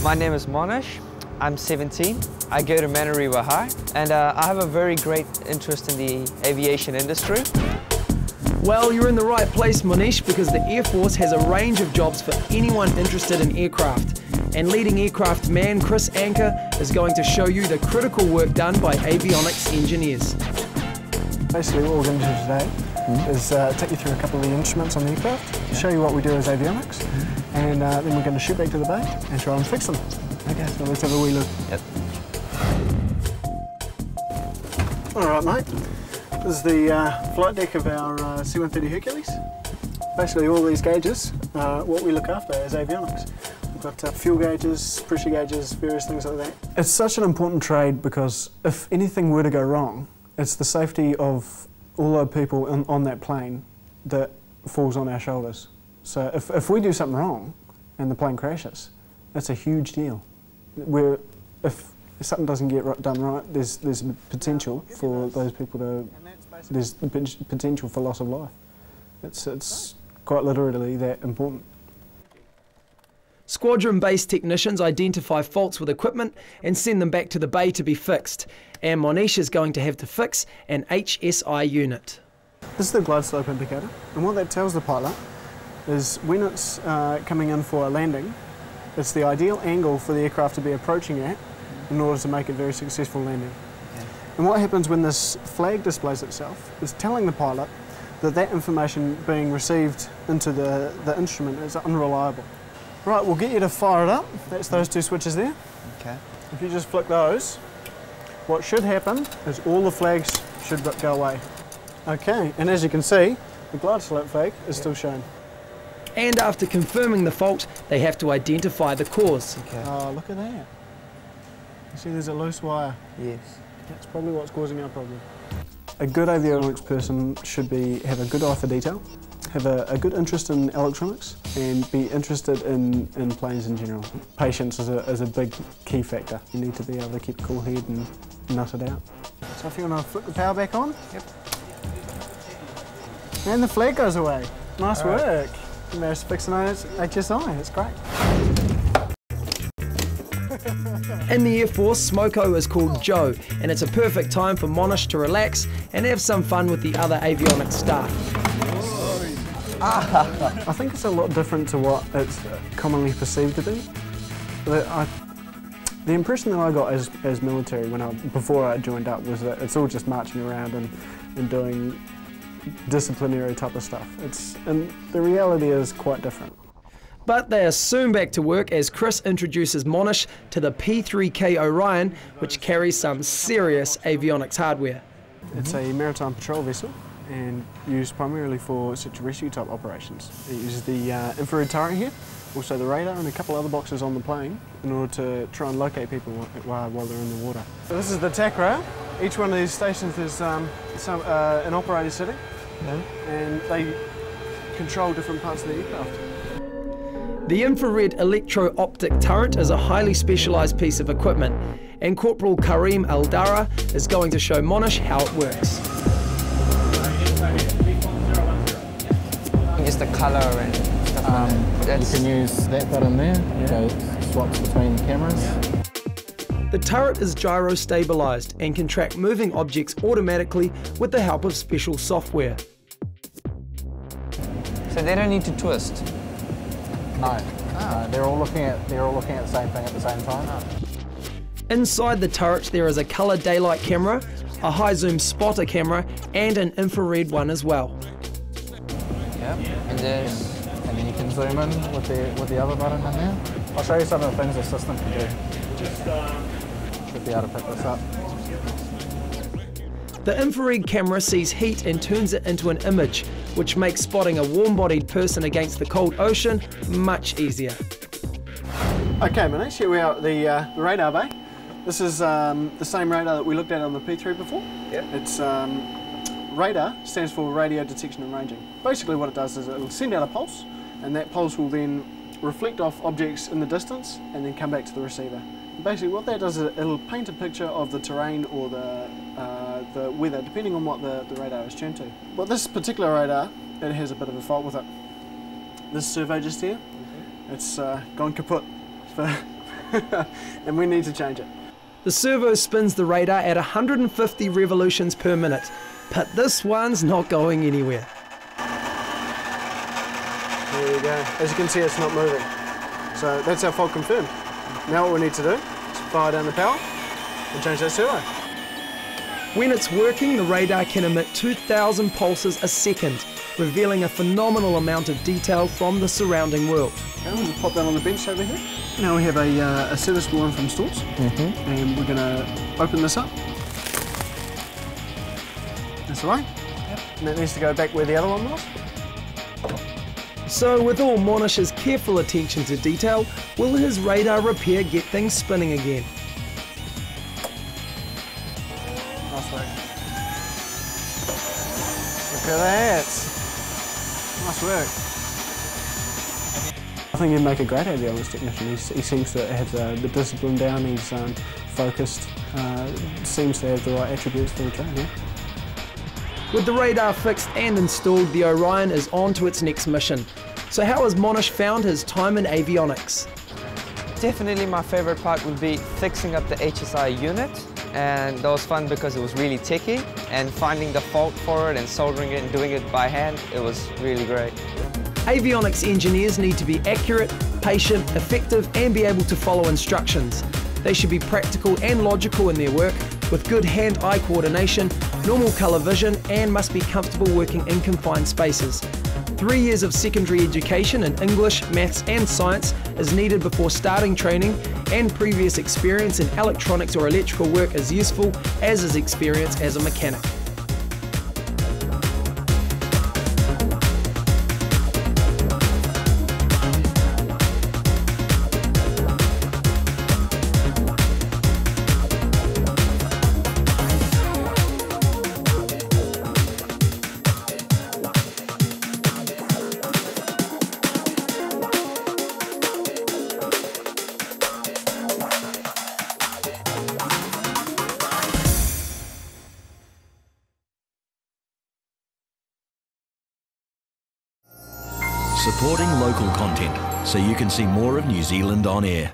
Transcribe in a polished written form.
My name is Mohnish. I'm 17. I go to Manariwa High, and I have a very great interest in the aviation industry. Well, you're in the right place, Mohnish, because the Air Force has a range of jobs for anyone interested in aircraft. And leading aircraft man Chris Anker is going to show you the critical work done by avionics engineers. Basically what we're going to do today is take you through a couple of the instruments on the aircraft, show you what we do as avionics, and then we're going to shoot back to the bay and try and fix them. Okay, so let's have a wee look. Yep. Alright mate, this is the flight deck of our C-130 Hercules. Basically all these gauges are what we look after as avionics. We've got fuel gauges, pressure gauges, various things like that. It's such an important trade because if anything were to go wrong, it's the safety of all the people on that plane that falls on our shoulders. So if we do something wrong and the plane crashes, that's a huge deal. If something doesn't get done right, there's potential for those people to, there's potential for loss of life. It's quite literally that important. Squadron-based technicians identify faults with equipment and send them back to the bay to be fixed. And Mohnish is going to have to fix an HSI unit. This is the glide slope indicator, and what that tells the pilot is when it's coming in for a landing, it's the ideal angle for the aircraft to be approaching at in order to make a very successful landing. Okay. And what happens when this flag displays itself is telling the pilot that that information being received into the instrument is unreliable. Right, we'll get you to fire it up. That's those two switches there. Okay. If you just flick those, what should happen is all the flags should go away. Okay, and as you can see, the glide slope flag is still shown. And after confirming the fault, they have to identify the cause. Okay. Oh, look at that. You see there's a loose wire. Yes. That's probably what's causing our problem. A good avionics person should have a good eye for detail, have a good interest in electronics, and be interested in planes in general. Patience is a big key factor. You need to be able to keep a cool head and nut it out. So if you want to flick the power back on. Yep. And the flag goes away. Nice work. You managed to fix an HSI, that's great. In the Air Force, Smoko is called Joe, and it's a perfect time for Mohnish to relax and have some fun with the other avionics staff. I think it's a lot different to what it's commonly perceived to be. The impression that I got as military before I joined up was that it's all just marching around and doing disciplinary type of stuff. And the reality is quite different. But they are soon back to work as Chris introduces Mohnish to the P3K Orion, which carries some serious avionics hardware. It's a maritime patrol vessel and used primarily for search and rescue type operations. It uses the infrared turret here, also the radar and a couple other boxes on the plane in order to try and locate people while they're in the water. So this is the TAC rail. Each one of these stations is an operator sitting, and they control different parts of the aircraft. The infrared electro-optic turret is a highly specialised piece of equipment, and Corporal Karim Aldara is going to show Mohnish how it works. It's the colour and stuff like that. You can use that button there, so swaps between cameras. The turret is gyro-stabilised and can track moving objects automatically with the help of special software. So they don't need to twist? No, they're all looking at the same thing at the same time. Inside the turret there is a colour daylight camera, a high zoom spotter camera and an infrared one as well. Yep. And then you can zoom in with the other button in there. I'll show you some of the things the system can do. Should be able to pick this up. The infrared camera sees heat and turns it into an image, which makes spotting a warm-bodied person against the cold ocean much easier. Okay, Mohnish, here we are at the radar bay. This is the same radar that we looked at on the P3 before. Yep. It's radar stands for radio detection and ranging. Basically what it does is it'll send out a pulse, and that pulse will then reflect off objects in the distance and then come back to the receiver. Basically what that does is it'll paint a picture of the terrain or the weather, depending on what the radar is tuned to. But this particular radar, it has a bit of a fault with it. This servo just here, it's gone kaput, for and we need to change it. The servo spins the radar at 150 revolutions per minute, but this one's not going anywhere. There we go. As you can see, it's not moving. So that's our fault confirmed. Now what we need to do is fire down the power and change that servo. When it's working, the radar can emit 2,000 pulses a second, revealing a phenomenal amount of detail from the surrounding world. Okay, we'll just pop that on the bench over here. Now we have a serviceable one from Stores, and we're going to open this up. That's the way. Yep. And that needs to go back where the other one was. So with all Mohnish's careful attention to detail, will his radar repair get things spinning again? Nice work. Look at that. Nice work. I think he'd make a great avionics technician. He seems to have the discipline down, he's focused, seems to have the right attributes for the job, yeah. With the radar fixed and installed, the Orion is on to its next mission. So how has Mohnish found his time in avionics? Definitely my favorite part would be fixing up the HSI unit, and that was fun because it was really techy, and finding the fault for it and soldering it and doing it by hand, it was really great. Avionics engineers need to be accurate, patient, effective and be able to follow instructions. They should be practical and logical in their work, with good hand-eye coordination, normal colour vision and must be comfortable working in confined spaces. 3 years of secondary education in English, Maths and Science is needed before starting training, and previous experience in electronics or electrical work is useful, as is experience as a mechanic. Supporting local content so you can see more of New Zealand on air.